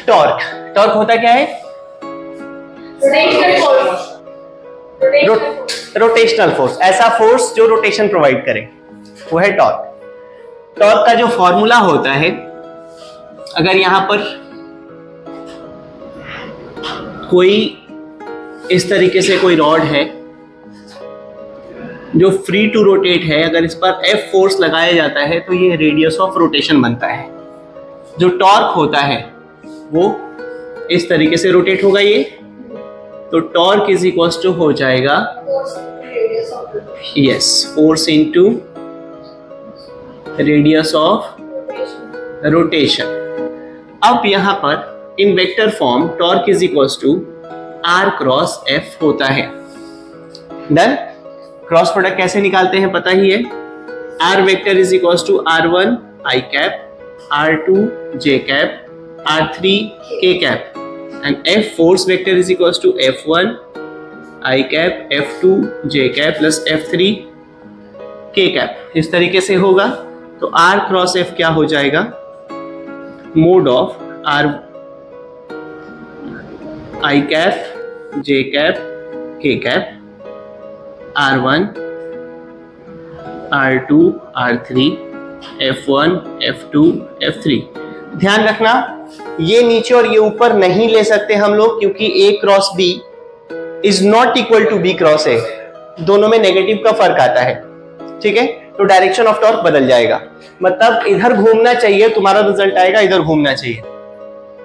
Torque, torque होता क्या है? रोटेशनल फोर्स, ऐसा फोर्स जो रोटेशन प्रोवाइड करे, वो है टॉर्क। टॉर्क का जो फॉर्मूला होता है, अगर यहां पर कोई इस तरीके से कोई रॉड है जो फ्री टू रोटेट है, अगर इस पर F फोर्स लगाया जाता है तो ये रेडियस ऑफ रोटेशन बनता है। जो टॉर्क होता है वो इस तरीके से रोटेट होगा ये, तो टॉर्क इज इक्वल टू हो जाएगा force into radius of rotation. अब यहां पर in vector form torque is equal to R cross F होता है। डन। क्रॉस प्रोडक्ट कैसे निकालते हैं पता ही है, R vector is equal to R1 I cap, R2 J cap, R3 K cap and F force vector is equal to F1 I cap, F2 J cap plus F3 K cap. इस तरीके से होगा तो R cross F क्या हो जाएगा, mode of R I cap, J cap, K cap, R1 R2 R3 F1 F2 F3। ध्यान रखना ये नीचे और ये ऊपर नहीं ले सकते हम लोग, क्योंकि A cross B is not equal to B cross A, दोनों में नेगेटिव का फर्क आता है। ठीक है, तो डायरेक्शन ऑफ टॉर्क बदल जाएगा, मतलब इधर घूमना चाहिए तुम्हारा रिजल्ट आएगा, इधर घूमना चाहिए।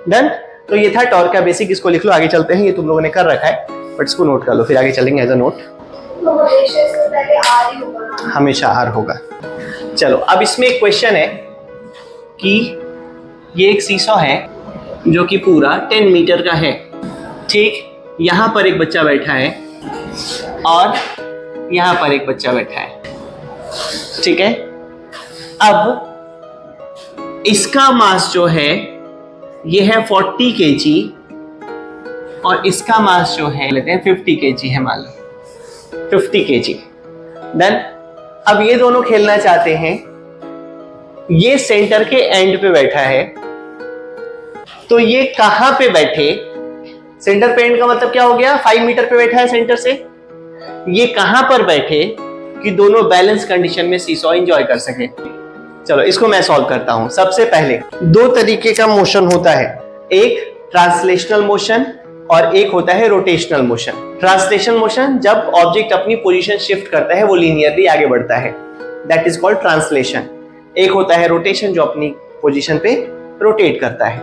डन। तो ये था टॉर्क का बेसिक, इसको लिख लो, आगे चलते हैं। ये तुम लोगों ने कर रखा है बट इसको नोट कर लो, फिर आगे चलेंगे एज अ नोट। हमेशा R होगा। चलो अब इसमें एक क्वेश्चन है कि ये एक सीसॉ है जो कि पूरा 10 मीटर का है। ठीक, यहां पर एक बच्चा बैठा है और यहां पर एक बच्चा बैठा है। ठीक है, अब इसका मास जो है ये है 40 kg और इसका मास जो है लेते हैं 50 kg है, मान लो 50 kg। देन अब ये दोनों खेलना चाहते हैं, ये सेंटर के एंड पे बैठा है, तो ये कहां पे बैठे, सेंटर पे एंड का मतलब क्या हो गया, 5 मीटर पे बैठा है सेंटर से, ये कहां पर बैठे कि दोनों बैलेंस कंडीशन में सीसॉ एंजॉय कर सके। चलो इसको मैं सॉल्व करता हूं। सबसे पहले दो तरीके का मोशन होता है, एक ट्रांसलेशनल मोशन और एक होता है रोटेशनल मोशन। ट्रांसलेशनल मोशन जब ऑब्जेक्ट अपनी पोजीशन शिफ्ट करता है, वो लीनियरली आगे बढ़ता है, दैट इज कॉल्ड ट्रांसलेशन। एक होता है रोटेशन जो अपनी पोजीशन पे रोटेट करता है।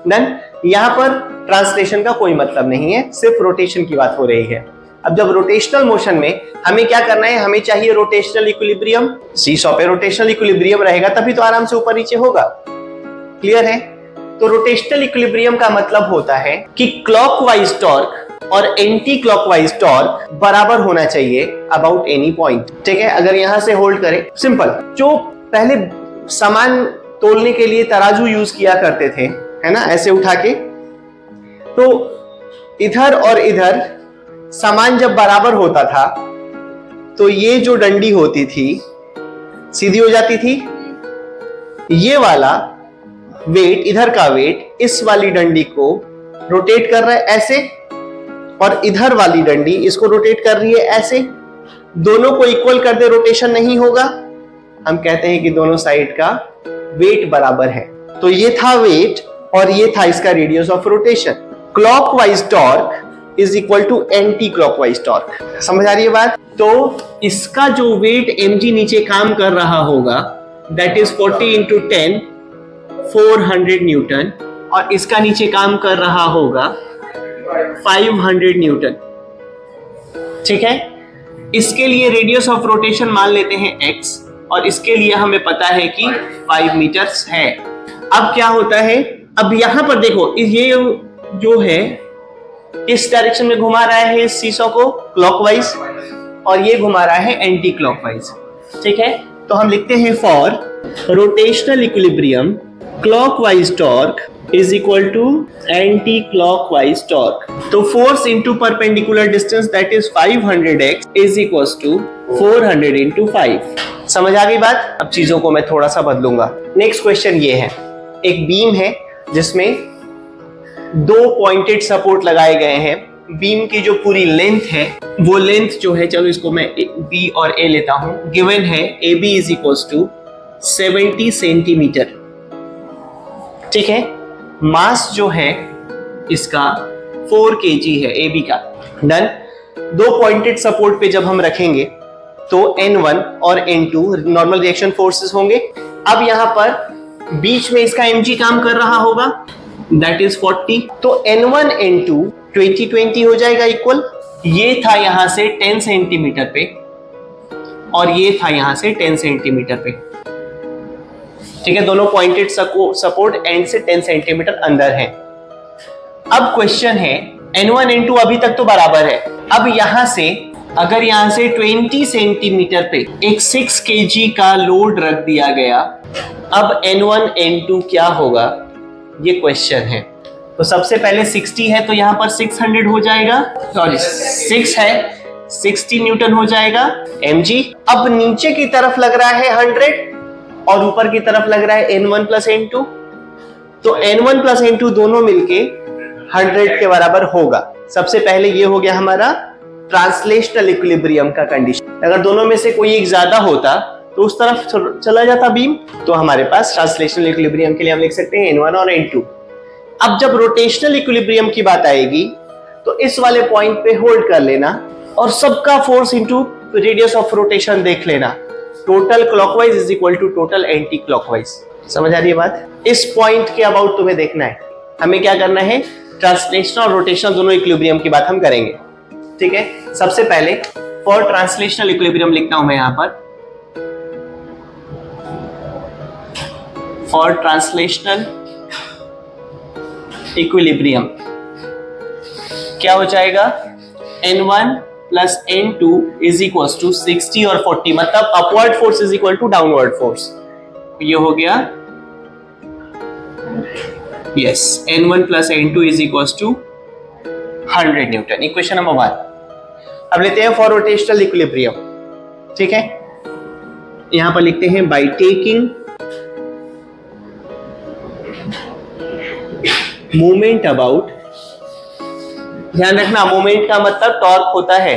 देन यहां पर ट्रांसलेशन का कोई मतलब नहीं है, सिर्फ रोटेशन की बात हो रही है। अब जब रोटेशनल मोशन में हमें क्या करना है, हमें चाहिए रोटेशनल इक्विलिब्रियम। सीसॉ पे रोटेशनल इक्विलिब्रियम रहेगा तभी तो आराम से ऊपर नीचे होगा। क्लियर है? तो रोटेशनल इक्विलिब्रियम का मतलब होता है कि क्लॉकवाइज टॉर्क और एंटी क्लॉकवाइज टॉर्क बराबर होना चाहिए अबाउट एनी पॉइंट। ठीक है, अगर यहां से होल्ड करें, सिंपल, जो पहले सामान तोलने के लिए तराजू यूज किया करते थे, है ना, ऐसे उठा के, तो इधर और इधर सामान जब बराबर होता था तो ये जो डंडी होती थी सीधी हो जाती थी, ये वाला वेट, इधर का वेट इस वाली डंडी को रोटेट कर रहा है ऐसे, और इधर वाली डंडी इसको रोटेट कर रही है ऐसे। दोनों को इक्वल कर दे, रोटेशन नहीं होगा, हम कहते हैं कि दोनों साइड का वेट बराबर है। तो ये था वेट और ये था इसका radius of rotation. Clockwise torque is equal to anti clockwise torque. समझ आ रही है बात? तो इसका जो वेट mg नीचे काम कर रहा होगा, दैट इज 40 इंटू 10 400 न्यूटन, और इसका नीचे काम कर रहा होगा 500 न्यूटन। ठीक है, इसके लिए रेडियस ऑफ रोटेशन मान लेते हैं x, और इसके लिए हमें पता है कि 5 मीटर्स है। अब क्या होता है, अब यहां पर देखो, ये जो है किस डायरेक्शन में घुमा रहा है इस सीसॉ को, क्लॉकवाइज, और ये घुमा रहा है एंटी क्लॉकवाइज। ठीक है, तो हम लिखते हैं for rotational equilibrium clockwise torque is equal to anti clockwise torque. तो force into perpendicular distance that is 500x is equal to 400 into 5। समझ आ गई बात? अब चीजों को मैं थोड़ा सा बदलूंगा। नेक्स्ट क्वेश्चन ये है, एक बीम है जिसमें दो पॉइंटेड सपोर्ट लगाए गए हैं। बीम की जो पूरी लेंथ है वो लेंथ जो है, चलो इसको मैं बी और ए लेता हूं, गिवन है A B is equal to 70 centimetre. ठीक है, मास जो है इसका 4 kg है ए बी का। डन। दो पॉइंटेड सपोर्ट पे जब हम रखेंगे तो N1 और N2 नॉर्मल रिएक्शन फोर्सेस होंगे। अब यहां पर बीच में इसका mg काम कर रहा होगा, दैट इज 40। तो N1 N2 20-20 हो जाएगा इक्वल। ये था यहां से 10 सेंटीमीटर पे और ये था यहां से 10 सेंटीमीटर पे। ठीक है, दोनों पॉइंटेड सपोर्ट एंड से 10 सेंटीमीटर अंदर है। अब क्वेश्चन है N1 N2 अभी तक तो बराबर है। अब यहां से अगर यहां से 20 सेंटीमीटर पे एक 6 kg का लोड रख दिया गया, अब N1 N2 क्या होगा ये क्वेश्चन है। तो सबसे पहले 60 है तो यहां पर 600 हो जाएगा, सॉरी 6 है 60 न्यूटन हो जाएगा mg। अब नीचे की तरफ लग रहा है 100 और ऊपर की तरफ लग रहा है N1 प्लस N2, तो N1 प्लस N2 दोनों मिलके 100 के बराबर होगा। सबसे पहले ये हो गया हमारा ट्रांसलेशनल इक्विलिब्रियम का कंडीशन। अगर दोनों में से कोई एक ज्यादा होता तो उस तरफ चला जाता बीम, तो हमारे पास ट्रांसलेशनल इक्विलिब्रियम के लिए हम लिख सकते हैं N1 और N2। अब जब रोटेशनल इक्विलिब्रियम की बात आएगी तो इस वाले पॉइंट पे होल्ड कर लेना और सबका force into radius of rotation देख लेना। Total clockwise is equal to total anti clockwise. समझ आ रही है बात? इस पॉइंट के अबाउट तुम्हें देखना है। हमें क्या करना है, ट्रांसलेशनल और रोटेशनल दोनों इक्विलिब्रियम की बात हम करेंगे। ठीक है, सबसे पहले फॉर ट्रांसलेशनल इक्विलिब्रियम लिखता हूं मैं यहां पर, फॉर ट्रांसलेशनल इक्विलिब्रियम क्या हो जाएगा, N1 plus N2 is equal to 60 और 40, मतलब upward force is equal to downward force. ये हो गया yes, N1 plus N2 is equal to 100 newton. Equation number 1। अब लेते हैं फॉर रोटेशनल इक्विलिब्रियम। ठीक है, यहां पर लिखते हैं बाय टेकिंग मोमेंट अबाउट, ध्यान रखना मोमेंट का मतलब टॉर्क होता है।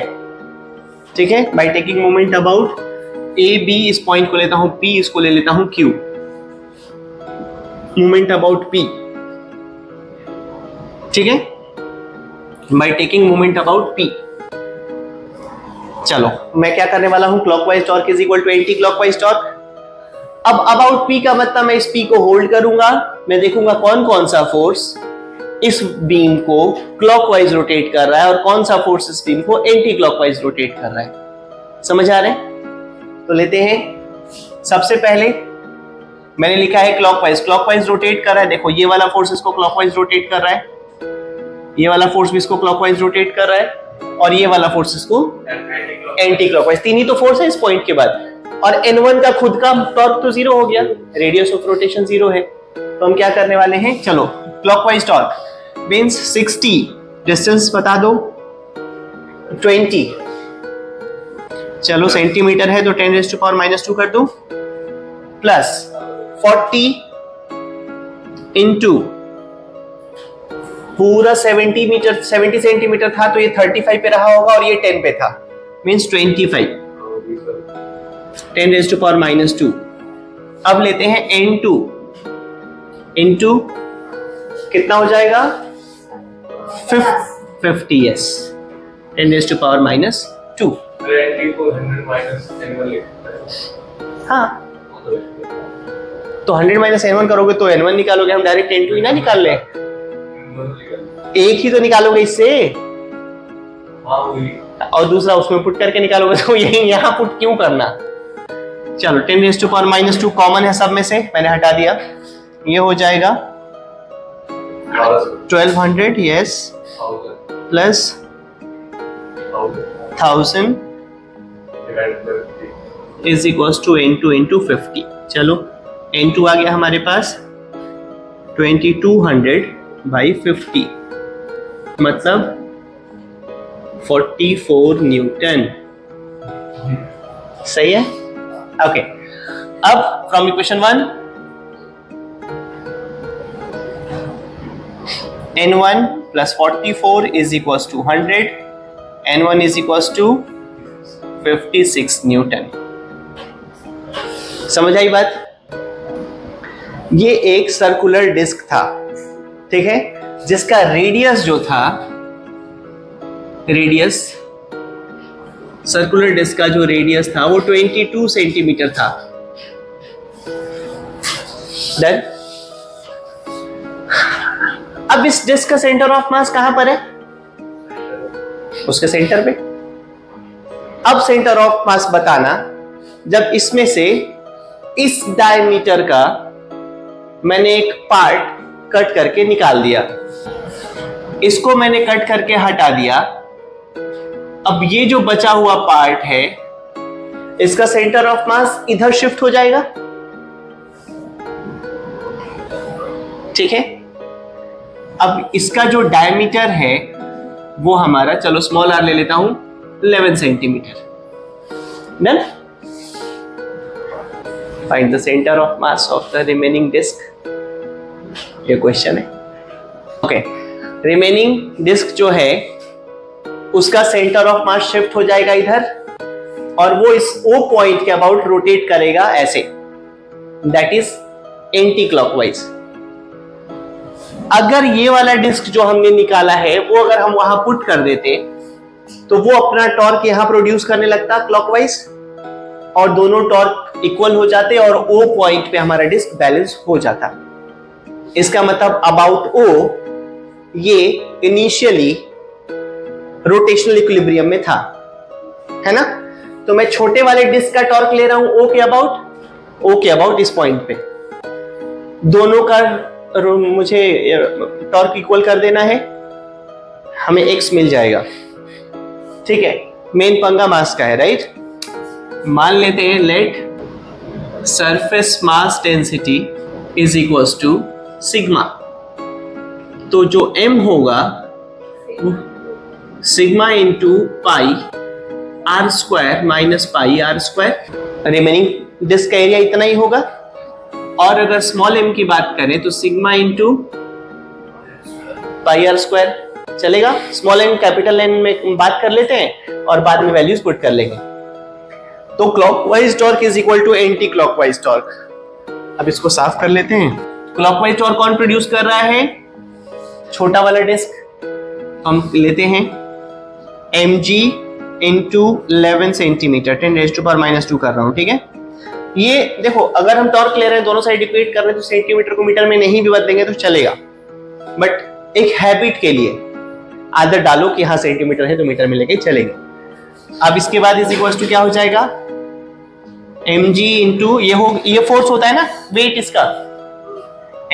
ठीक है, by taking moment about A B, इस पॉइंट को लेता हूं P, इसको ले लेता हूं Q, मोमेंट अबाउट P। ठीक है, by taking moment about P। चलो मैं क्या करने वाला हूं, clockwise torque is equal to anti clockwise torque. अब अबाउट P का मतलब मैं इस P को होल्ड करूंगा, मैं देखूंगा कौन कौन सा फोर्स इस बीम को क्लॉकवाइज रोटेट कर रहा है और कौन सा फोर्स इस बीम को एंटी क्लॉकवाइज रोटेट कर रहा है। समझ आ रहे हैं? तो लेते हैं, सबसे पहले मैंने लिखा है क्लॉकवाइज रोटेट कर रहा है। देखो ये वाला फोर्स इसको क्लॉकवाइज रोटेट कर रहा है, ये वाला फोर्स भी इसको क्लॉकवाइज रोटेट कर रहा है और ये वाला फोर्स इसको एंटी क्लॉकवाइज। तीन ही तो फोर्स है इस पॉइंट के बाद, और N1 का खुद का टॉर्क तो 0 हो गया, रेडियस ऑफ रोटेशन 0 है। तो हम क्या करने वाले हैं, चलो क्लॉकवाइज टॉर्क मींस 60, डिस्टेंस बता दो 20, चलो सेंटीमीटर है तो 10⁻⁻² कर दो, प्लस 40 इंटू पूरा 70 सेंटीमीटर था तो ये 35 पे रहा होगा और ये 10 पे था, मींस 25, 10⁻⁻²। अब लेते हैं N2 इंटू कितना हो जाएगा 50, यस 10⁻⁻²। हाँ, तो 100 - N1 करोगे तो N1 निकालोगे, हम डायरेक्ट N2 ही ना निकाल ले, एक ही तो निकालोगे इससे और दूसरा उसमें पुट करके निकालोगे, तो यही यहां पुट क्यों करना। चलो 10⁻⁻² कॉमन है सब में से, मैंने हटा दिया, ये हो जाएगा 1200, yes, plus 1000 is equal to N2 into 50। चलो N2 आ गया हमारे पास 2200/50, मतलब 44 न्यूटन। सही है, ओके। अब from equation 1 N1 plus 44 is equals to 100. N1 is equals to 56 Newton. समझ आई बात? ये एक सर्कुलर डिस्क था, ठीक है, जिसका रेडियस जो था, रेडियस सर्कुलर डिस्क का जो रेडियस था वो 22 सेंटीमीटर था। डन। अब इस डिस्क का सेंटर ऑफ मास कहां पर है? उसके सेंटर पे। अब सेंटर ऑफ मास बताना, जब इसमें से इस डायमीटर का मैंने एक पार्ट कट करके निकाल दिया, इसको मैंने कट करके हटा दिया, अब ये जो बचा हुआ पार्ट है इसका सेंटर ऑफ मास इधर शिफ्ट हो जाएगा, ठीक है। अब इसका जो डायमीटर है वो हमारा, चलो स्मॉल आर ले लेता हूं, 11 centimetre. Done. Find the centre of mass of the remaining disc, ये क्वेश्चन है। ओके, रिमेनिंग डिस्क जो है उसका सेंटर ऑफ मास शिफ्ट हो जाएगा इधर, और वो इस O पॉइंट के अबाउट रोटेट करेगा ऐसे, दैट इज एंटी क्लॉकवाइज। अगर ये वाला डिस्क जो हमने निकाला है वो अगर हम वहां पुट कर देते तो वो अपना टॉर्क यहां प्रोड्यूस करने लगता क्लॉकवाइज, और दोनों टॉर्क इक्वल हो जाते और O पॉइंट पे हमारा डिस्क बैलेंस हो जाता। इसका मतलब अबाउट O ये इनिशियली रोटेशनल इक्विलिब्रियम में था, है ना। तो मैं छोटे वाले डिस्क का टॉर्क ले रहा हूं O के अबाउट इस पॉइंट पे, दोनों का मुझे टॉर्क इक्वल कर देना है, हमें x मिल जाएगा, ठीक है। मेन पंगा मास का है, राइट। मान लेते हैं let surface mass density is equals to sigma, तो जो m होगा sigma into pi r square minus pi r square, remaining disc का एरिया इतना ही होगा। और अगर स्मॉल m की बात करें तो sigma into pi r square चलेगा। स्मॉल n कैपिटल n में बात कर लेते हैं और बाद में वैल्यूज पुट कर लेंगे। तो clockwise torque is equal to anti clockwise torque. अब इसको साफ कर लेते हैं। क्लॉकवाइज टॉर्क कौन प्रोड्यूस कर रहा है? छोटा वाला डिस्क। हम लेते हैं mg इंटू 11 सेंटीमीटर, 10⁻⁻² कर रहा हूं, ठीक है। ये देखो, अगर हम टॉर्क ले रहे हैं, दोनों साइड इक्वेट कर रहे हैं, तो सेंटीमीटर को मीटर में नहीं भी बदलेंगे तो चलेगा, बट एक हैबिट के लिए आदत डालो कि हाँ सेंटीमीटर है तो मीटर में लेके चलेंगे। अब इसके बाद इज इक्वल टू क्या हो जाएगा? mg इंटू ये फोर्स होता है ना, वेट इसका,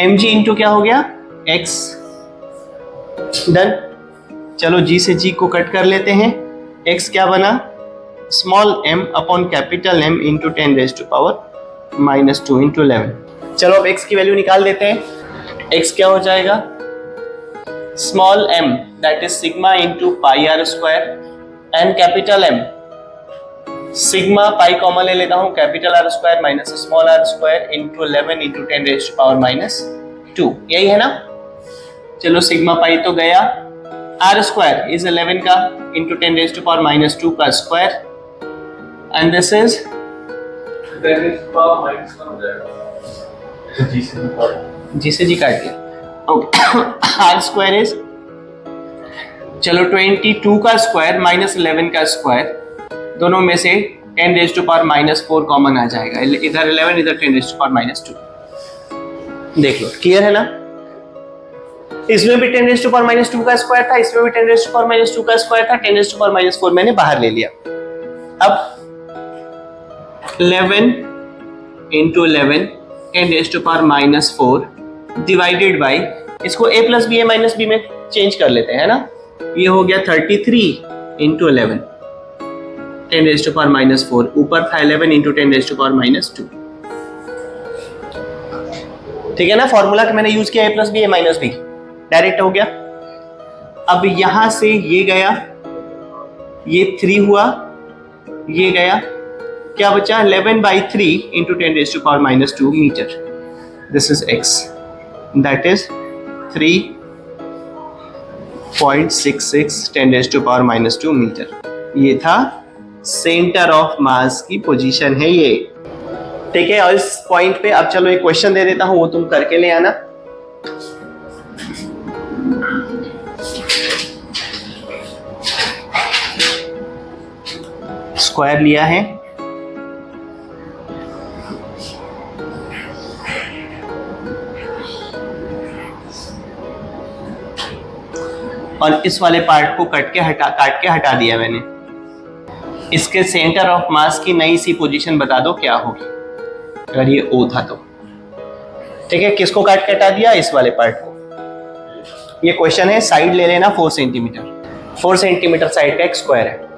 mg इंटू क्या हो गया? x। डन। चलो g से g को कट कर लेते हैं, x क्या बना? Small m upon capital M into 10⁻⁻² into 11। चलो अब x की वैल्यू निकाल देते हैं। x क्या हो जाएगा? Small m that is sigma into pi r square and capital M sigma, pi common ले लेता हूं, capital r square minus small r square into 11 into 10⁻⁻², यही है ना। चलो सिग्मा पाई तो गया, आर स्क्वायर इज 11 का इंटू 10⁻⁻² का स्क्वायर, and this is जी से जी काट दिया, ओके। आर स्क्वायर इज, चलो 22 का स्क्वायर माइनस 11 का स्क्वायर, दोनों में से 10⁻⁻⁴ कॉमन आ जाएगा, इधर 11 इधर 10⁻⁻²। देख लो, क्लियर है ना। इसमें भी 10⁻⁻² का स्क्वायर था, इसमें भी 10⁻⁻² का स्क्वायर था, 10⁻⁴ मैंने बाहर ले लिया। अब 11 इंटू 11 10⁻⁻⁴ डिवाइडेड बाई, इसको a plus b a minus b में चेंज कर लेते हैं, है ना। ये हो गया 33 इंटू 11 10⁻⁻⁴, ऊपर था 11 इंटू 10⁻⁻², ठीक है ना। फॉर्मूला कि मैंने यूज किया a plus b a minus b, direct हो गया। अब यहां से ये गया, ये 3 हुआ, ये गया, क्या बचा? 11/3 into 10⁻⁻² metre. This is x, that is 3 0.66 10⁻⁻² metre. ये था सेंटर ऑफ मास की पोजीशन है ये। ठीक है, और इस पॉइंट पे अब चलो एक क्वेश्चन दे देता हूं, वो तुम करके ले आना। स्क्वायर लिया है, और इस वाले पार्ट को काट के हटा दिया मैंने। इसके सेंटर ऑफ मास की नई सी पोजीशन बता दो क्या होगी अगर ये O था तो। ठीक है, किसको काट के हटा दिया? इस वाले पार्ट को। ये क्वेश्चन है, साइड ले लेना 4 सेंटीमीटर। 4 सेंटीमीटर साइड का एक स्क्वायर है।